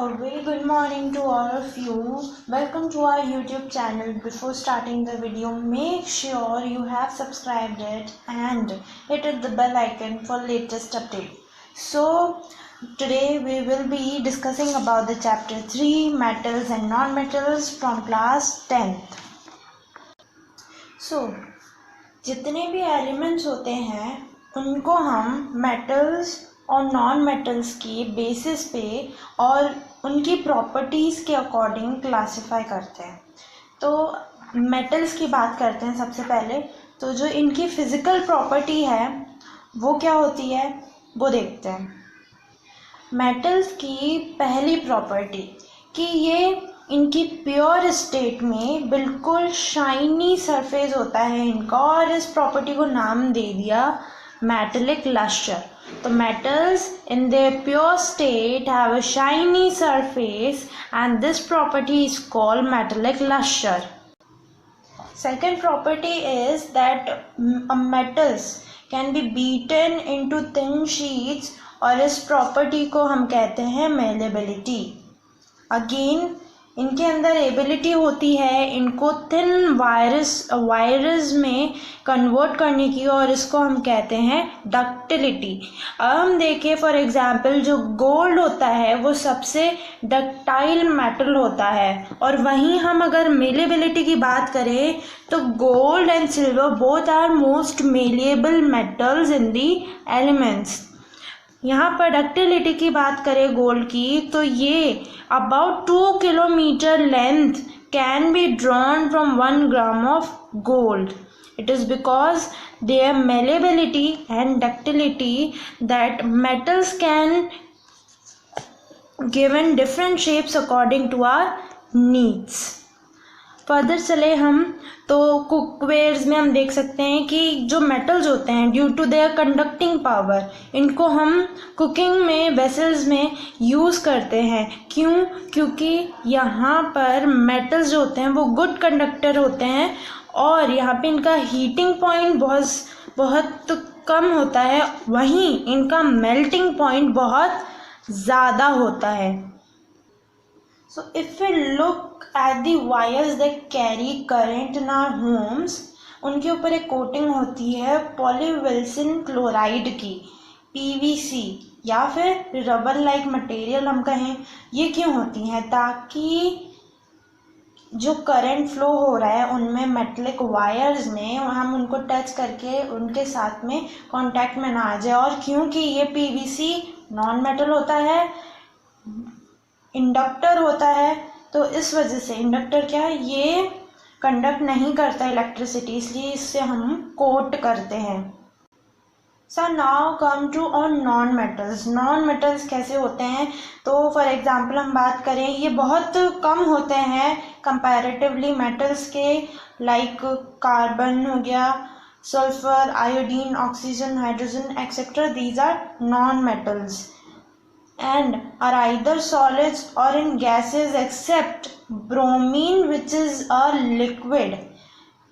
A very good morning to all of you. Welcome to our YouTube channel. Before starting the video, make sure you have subscribed it and hit the bell icon for latest update. So today we will be discussing about the chapter 3 metals and non-metals from class 10th. So जितने भी elements होते हैं उनको हम metals और non metals की basis पे और उनकी प्रॉपर्टीज़ के अकॉर्डिंग क्लासिफाई करते हैं। तो मेटल्स की बात करते हैं सबसे पहले। तो जो इनकी फ़िज़िकल प्रॉपर्टी है वो क्या होती है वो देखते हैं। मेटल्स की पहली प्रॉपर्टी कि ये इनकी प्योर स्टेट में बिल्कुल शाइनी सरफेस होता है इनका, और इस प्रॉपर्टी को नाम दे दिया मेटेलिक लस्टर। तो metals in their pure state have a shiny surface and this property is called metallic lustre. Second property is that metals can be beaten into thin sheets, और इस प्रॉपर्टी को हम कहते हैं मेलेबिलिटी। अगेन इनके अंदर ability होती है इनको थिन वायरस में कन्वर्ट करने की, और इसको हम कहते हैं डक्टिलिटी। अब हम देखें फॉर एग्जांपल जो गोल्ड होता है वो सबसे डक्टाइल मेटल होता है, और वहीं हम अगर मेलेबिलिटी की बात करें तो gold and silver both are most malleable metals in the elements. यहाँ पर डक्टिलिटी की बात करें गोल्ड की तो ये about 2 kilometre length can be drawn from 1 gram of gold. It is because their malleability and ductility that metals can given different shapes according to our needs. Further चले हम तो कुकवेयर्स में हम देख सकते हैं कि जो मेटल्स होते हैं due to their conducting power इनको हम कुकिंग में वेसल्स में यूज़ करते हैं। क्यों? क्योंकि यहाँ पर मेटल्स जो होते हैं वो गुड कंडक्टर होते हैं, और यहाँ पे इनका हीटिंग पॉइंट बहुत कम होता है, वहीं इनका मेल्टिंग पॉइंट बहुत ज़्यादा होता है। So if we look at the wires that carry current in our homes, उनके ऊपर एक कोटिंग होती है पॉलीविल्सन क्लोराइड की, PVC, या फिर रबर लाइक मटेरियल हम कहें। ये क्यों होती हैं? ताकि जो करंट फ्लो हो रहा है उनमें मेटलिक वायर्स में हम उनको टच करके उनके साथ में कांटेक्ट में ना आ जाए। और क्योंकि ये PVC नॉन मेटल होता है, इंडक्टर होता है, तो इस वजह से इंडक्टर क्या है, ये कंडक्ट नहीं करता इलेक्ट्रिसिटी, इसलिए इससे हम कोट करते हैं। So now come to on non metals. Non metals कैसे होते हैं? तो फॉर एग्जांपल हम बात करें, ये बहुत कम होते हैं कंपैरेटिवली मेटल्स के, लाइक कार्बन हो गया, sulphur, iodine, oxygen, hydrogen etcetera. These are non metals and are either solids or in gases except bromine which is a liquid.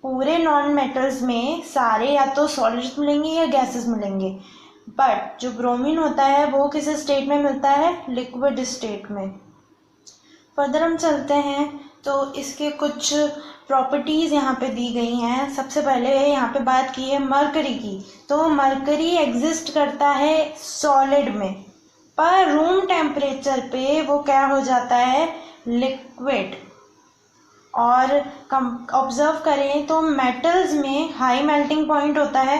पूरे नॉन मेटल्स में सारे या तो सॉलिड्स मिलेंगे या गैसेस मिलेंगे, बट जो ब्रोमीन होता है वो किस स्टेट में मिलता है? लिक्विड स्टेट में। फर्दर हम चलते हैं तो इसके कुछ प्रॉपर्टीज़ यहाँ पे दी गई हैं। सबसे पहले यहाँ पे बात की है मरकरी की। तो मरकरी एग्जिस्ट करता है सॉलिड में, पर रूम टेम्परेचर पे वो क्या हो जाता है? लिक्विड। और ऑब्जर्व करें तो मेटल्स में हाई मेल्टिंग पॉइंट होता है,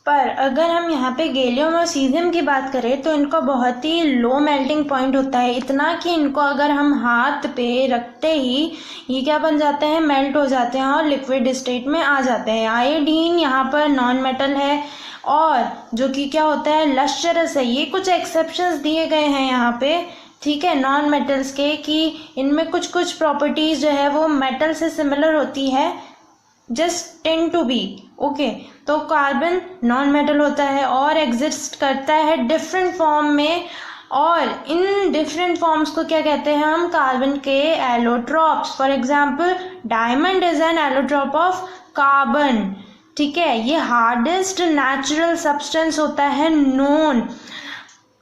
पर अगर हम यहाँ पे गैलियम और सीजियम की बात करें तो इनका बहुत ही लो मेल्टिंग पॉइंट होता है, इतना कि इनको अगर हम हाथ पे रखते ही ये क्या बन जाते हैं? मेल्ट हो जाते हैं और लिक्विड स्टेट में आ जाते हैं। आयोडीन यहाँ पर नॉन मेटल है, और जो कि क्या होता है? लस्टरस है। ये कुछ एक्सेप्शंस दिए गए हैं यहाँ पे, ठीक है, नॉन मेटल्स के, कि इनमें कुछ प्रॉपर्टीज़ जो है वो मेटल से सिमिलर होती है, just tend to be okay. तो कार्बन नॉन मेटल होता है और एग्जिस्ट करता है डिफरेंट फॉर्म में, और इन डिफरेंट फॉर्म्स को क्या कहते हैं हम? कार्बन के allotropes. For example diamond is an allotrope of carbon, ठीक है। ये हार्डेस्ट नेचुरल सब्सटेंस होता है known.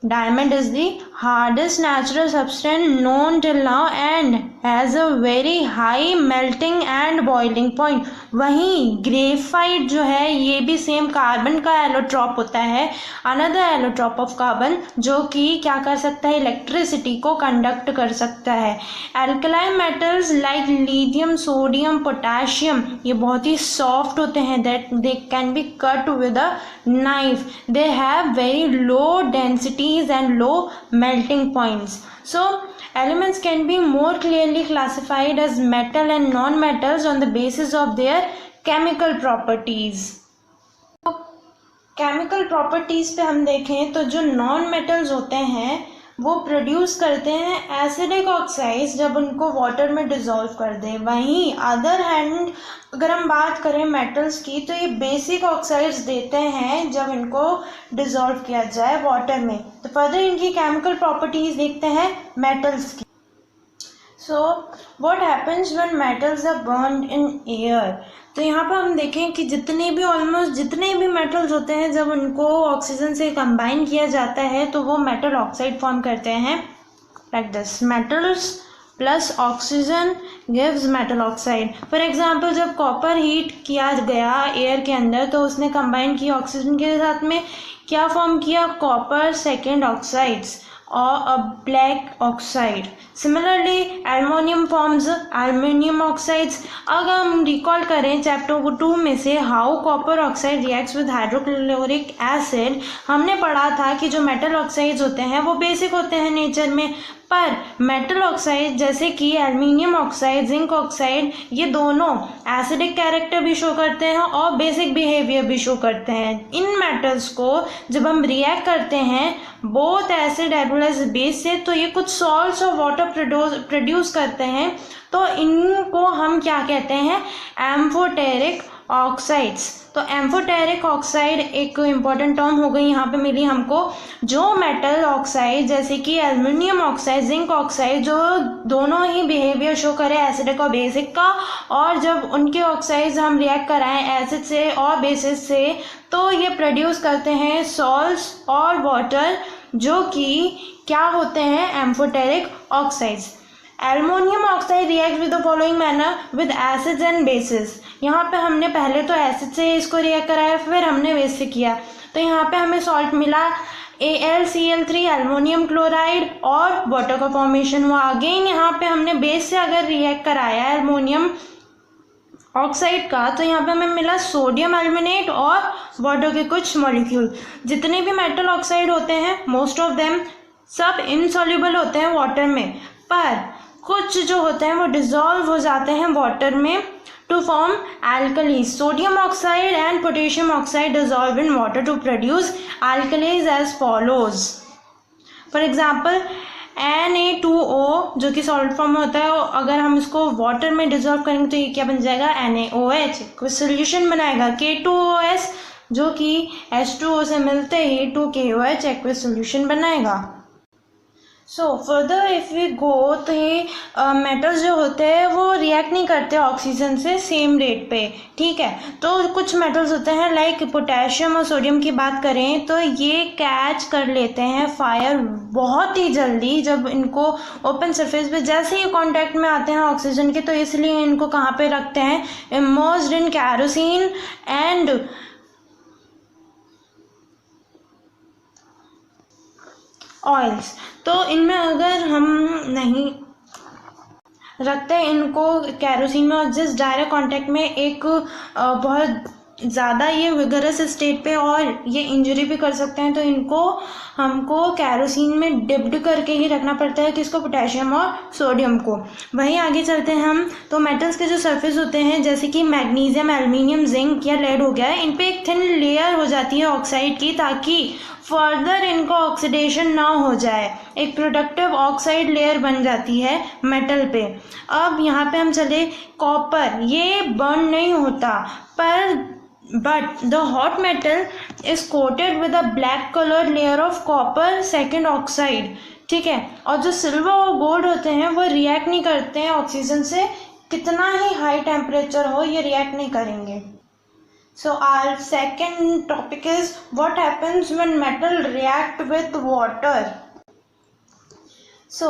Diamond is the hardest natural substance known till now and has a very high melting and boiling point. वहीं graphite जो है ये भी सेम कार्बन का एलोट्रॉप होता है, अनदर एलोट्रॉप ऑफ कार्बन, जो कि क्या कर सकता है, इलेक्ट्रिसिटी को कंडक्ट कर सकता है. Alkaline metals like lithium, sodium, potassium ये बहुत ही सॉफ्ट होते हैं, that they can be cut with a knife. They have very low densities and low melting points. So elements can be more clearly classified as metal and non-metals on the basis of their chemical properties. Chemical properties पे हम देखें तो जो non metals होते हैं वो produce करते हैं एसिडिक ऑक्साइड्स जब उनको वाटर में डिज़ोल्व कर दें. वहीं अदर हैंड अगर हम बात करें मेटल्स की तो ये बेसिक ऑक्साइड्स देते हैं जब इनको डिज़ोल्व किया जाए वाटर में. तो फर्दर इनकी केमिकल प्रॉपर्टीज देखते हैं मेटल्स की. So what happens when metals are burned in air. तो यहाँ पर हम देखें कि ऑलमोस्ट जितने भी मेटल्स होते हैं जब उनको ऑक्सीजन से कंबाइन किया जाता है तो वो मेटल ऑक्साइड फॉर्म करते हैं. Like this, metals plus oxygen gives metal oxide. For example जब कॉपर हीट किया गया एयर के अंदर तो उसने कंबाइन किया ऑक्सीजन के साथ में, क्या फॉर्म किया, copper second oxides or a black oxide. Similarly, aluminium forms aluminium oxides. अगर हम रिकॉल करें चैप्टर 2 में से how copper oxide reacts with hydrochloric acid, हमने पढ़ा था कि जो मेटल ऑक्साइड्स होते हैं वो बेसिक होते हैं नेचर में, पर मेटल ऑक्साइड जैसे कि एल्युमिनियम ऑक्साइड, जिंक ऑक्साइड, ये दोनों एसिडिक कैरेक्टर भी शो करते हैं और बेसिक बिहेवियर भी शो करते हैं. इन मेटल्स को जब हम रिएक्ट करते हैं both acid as well as base से तो ये कुछ सॉल्ट्स और वाटर प्रोड्यूस करते हैं. तो इनको हम क्या कहते हैं, एम्फोटेरिक ऑक्साइड्स. तो एम्फोटेरिक ऑक्साइड एक इम्पॉर्टेंट टर्म हो गई यहाँ पे मिली हमको. जो मेटल ऑक्साइड जैसे कि एल्युमिनियम ऑक्साइड, जिंक ऑक्साइड, जो दोनों ही बिहेवियर शो करे एसिडिक और बेसिक का, और जब उनके ऑक्साइड्स हम रिएक्ट कराएं एसिड से और बेसिस से तो ये प्रोड्यूस करते हैं सॉल्ट्स और वाटर जो कि क्या होते हैं, amphoteric oxides. Aluminium oxide react with the following manner with acids and bases. यहाँ पे हमने पहले तो एसिड से इसको रिएक्ट कराया, फिर हमने बेस से किया. तो यहाँ पे हमें सॉल्ट मिला AlCl3 एल्युमिनियम क्लोराइड और वाटर का फॉर्मेशन हुआ. अगेन यहाँ पे हमने बेस से अगर रिएक्ट कराया एल्युमिनियम ऑक्साइड का तो यहाँ पे हमें मिला सोडियम एल्युमिनेट और वाटर के कुछ मॉलिक्यूल. जितने भी मेटल ऑक्साइड होते हैं मोस्ट ऑफ देम सब इनसॉल्युबल होते हैं वाटर में, पर कुछ जो होते हैं वो डिजॉल्व हो जाते हैं वाटर में to form alkalis. Sodium oxide and potassium oxide dissolve in water to produce alkalis as follows. For example, Na2O जो कि सॉल्ट फॉर्म होता है, अगर हम इसको वाटर में डिजॉल्व करेंगे तो ये क्या बन जाएगा, NaOH. कोई सोल्यूशन बनाएगा K2OS जो कि H2O से मिलते ही 2KOH एक्वस सोल्यूशन बनाएगा. So further if we go तो ये मेटल्स जो होते हैं वो रिएक्ट नहीं करते ऑक्सीजन से सेम रेट पे. ठीक है, तो कुछ मेटल्स होते हैं लाइक पोटेशियम और सोडियम की बात करें तो ये कैच कर लेते हैं फायर बहुत ही जल्दी जब इनको ओपन सरफेस पे जैसे ही कांटेक्ट में आते हैं ऑक्सीजन के. तो इसलिए इनको कहाँ पे रखते हैं, immersed in kerosene and oils. तो इनमें अगर हम नहीं रखते हैं इनको कैरोसिन में और जिस डायरेक्ट कांटेक्ट में एक बहुत ज़्यादा ये विगरस स्टेट पे और ये इंजरी भी कर सकते हैं, तो इनको हमको कैरोसिन में डिप्ड करके ही रखना पड़ता है किसको, पोटेशियम और सोडियम को. वहीं आगे चलते हैं हम तो मेटल्स के जो सरफेस होते हैं जैसे कि मैग्नीशियम, एल्युमिनियम, जिंक या लेड हो गया है, इन पे एक थिन लेयर हो जाती है ऑक्साइड की ताकि फर्दर इनको ऑक्सीडेशन ना हो जाए. एक प्रोडक्टिव ऑक्साइड लेयर बन जाती है मेटल पे. अब यहाँ पे हम चले कॉपर, ये बर्न नहीं होता but the hot metal is coated with a black colored layer of copper second oxide. ठीक है, और जो सिल्वर और गोल्ड होते हैं वो रिएक्ट नहीं करते हैं ऑक्सीजन से, कितना ही हाई टेम्परेचर हो ये रिएक्ट नहीं करेंगे. So our second topic is what happens when metal react with water. So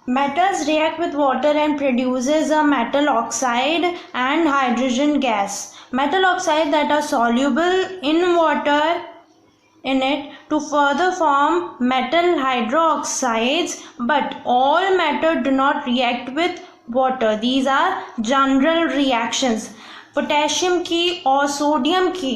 metals react with water and produces a metal oxide and hydrogen gas. Metal oxide that are soluble in water in it to further form metal hydroxides, but all matter do not react with water. These are general reactions. Potassium की और sodium की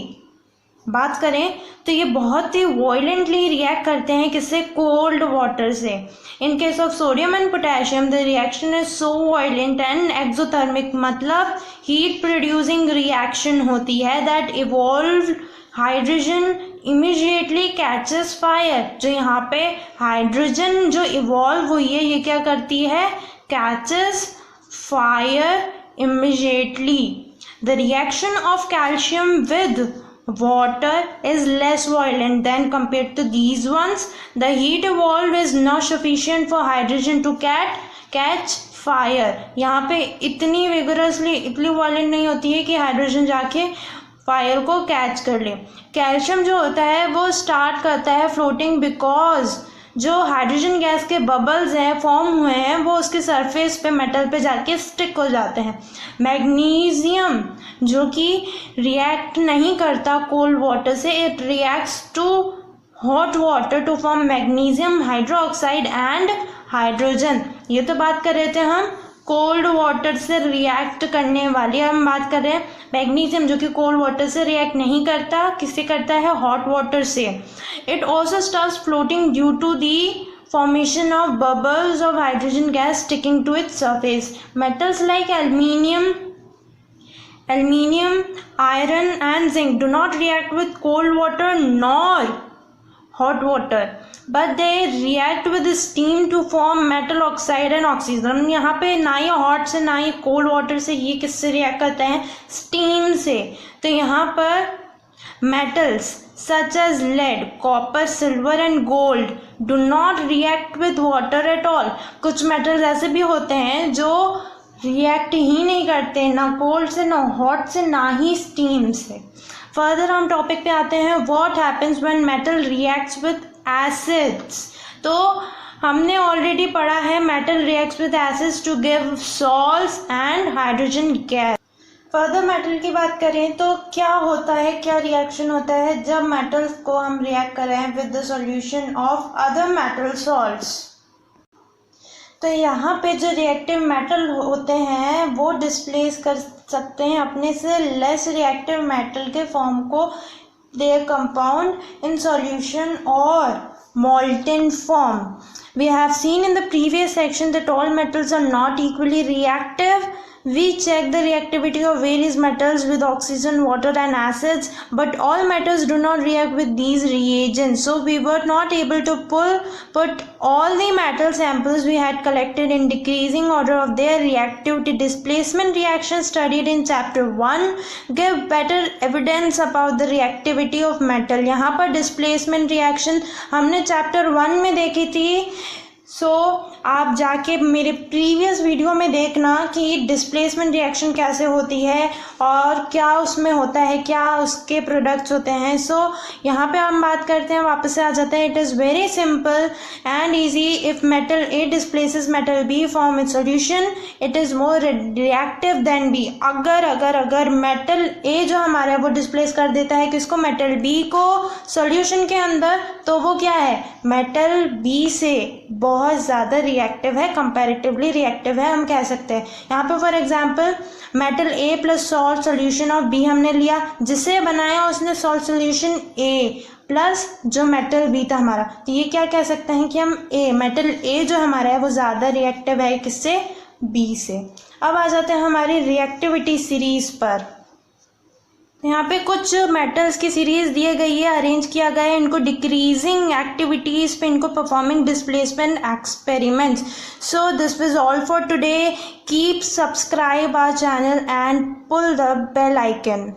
बात करें तो ये बहुत ही violently react करते हैं किससे? कोल्ड वाटर से. In case of sodium and potassium the reaction is so violent and exothermic, मतलब हीट प्रोड्यूसिंग रिएक्शन होती है that evolve hydrogen immediately catches fire. जो यहाँ पे हाइड्रोजन जो इवॉल्व हुई है ये क्या करती है? Catches fire immediately. The reaction of calcium with water is less violent than compared to these ones. The heat evolved is not sufficient for hydrogen to catch fire. यहाँ पे इतनी vigorously इतनी violent नहीं होती है कि हाइड्रोजन जाके fire को कैच कर ले. कैल्शियम जो होता है वो स्टार्ट करता है फ्लोटिंग बिकॉज जो हाइड्रोजन गैस के बबल्स हैं फॉर्म हुए हैं वो उसके सरफेस पे मेटल पे जाके स्टिक हो जाते हैं. मैग्नीशियम जो कि रिएक्ट नहीं करता कोल्ड वाटर से, it reacts to hot water to form magnesium hydroxide and hydrogen. ये तो बात कर रहे थे हम कोल्ड वाटर से रिएक्ट करने वाली. हम बात कर रहे हैं मैग्नीशियम जो कि कोल्ड वाटर से रिएक्ट नहीं करता, किससे करता है? हॉट वाटर से. It also starts floating due to the formation of bubbles of hydrogen gas sticking to its surface. Metals like aluminium, iron and zinc do not react with cold water nor hot water, but they react with steam to form metal oxide and oxygen. यहाँ पे ना ही hot से ना ही cold water से, ये किससे react करते हैं? स्टीम से. तो यहाँ पर metals such as lead, copper, silver and gold do not react with water at all. कुछ metals ऐसे भी होते हैं जो रिएक्ट ही नहीं करते ना कोल्ड से, ना हॉट से, ना ही स्टीम से. फर्दर हम टॉपिक पे आते हैं what happens when metal reacts with acids. तो हमने ऑलरेडी पढ़ा है metal reacts with acids to give salts and hydrogen gas. Further metal की बात करें तो क्या होता है, क्या रिएक्शन होता है जब मेटल्स को हम रिएक्ट करें with the solution of other metal salts. तो यहाँ पे जो रिएक्टिव मेटल होते हैं वो डिस्प्लेस कर सकते हैं अपने से लेस रिएक्टिव मेटल के फॉर्म को देयर कंपाउंड इन सॉल्यूशन और molten form. We have seen in the previous section that all metals are not equally reactive. We check the reactivity of various metals with oxygen, water and acids, but all metals do not react with these reagents. So we were not able to put all the metal samples we had collected in decreasing order of their reactivity. Displacement reaction studied in chapter 1 give better evidence about the reactivity of metal. यहाँ पर displacement reaction हमने chapter 1 में देखी थी. आप जाके मेरे previous video में देखना कि डिस्प्लेसमेंट रिएक्शन कैसे होती है और क्या उसमें होता है, क्या उसके प्रोडक्ट्स होते हैं. यहाँ पे हम बात करते हैं, वापस से आ जाते हैं. It is very simple and easy. If metal A displaces metal B form its solution it is more reactive than B. अगर मेटल ए जो हमारा है वो डिस्प्लेस कर देता है किसको? मेटल बी को सॉल्यूशन के अंदर, तो वो क्या है? मेटल बी से बहुत ज़्यादा रिएक्टिव है, कंपैरेटिवली रिएक्टिव है हम कह सकते हैं. यहाँ पे for example metal A plus salt solution of B हमने लिया, जिसे बनाया उसने सॉल्ट सोल्यूशन ए प्लस जो मेटल बी था हमारा. तो ये क्या कह सकते हैं कि हम मेटल ए जो हमारा है वो ज़्यादा रिएक्टिव है किससे? बी से. अब आ जाते हैं हमारी रिएक्टिविटी सीरीज पर. यहाँ पे कुछ मेटल्स की सीरीज दिए गई है, अरेंज किया गया है इनको डिक्रीजिंग एक्टिविटीज़ पे, इनको performing displacement experiments. So this was all for today. Keep subscribe our channel and pull the bell icon.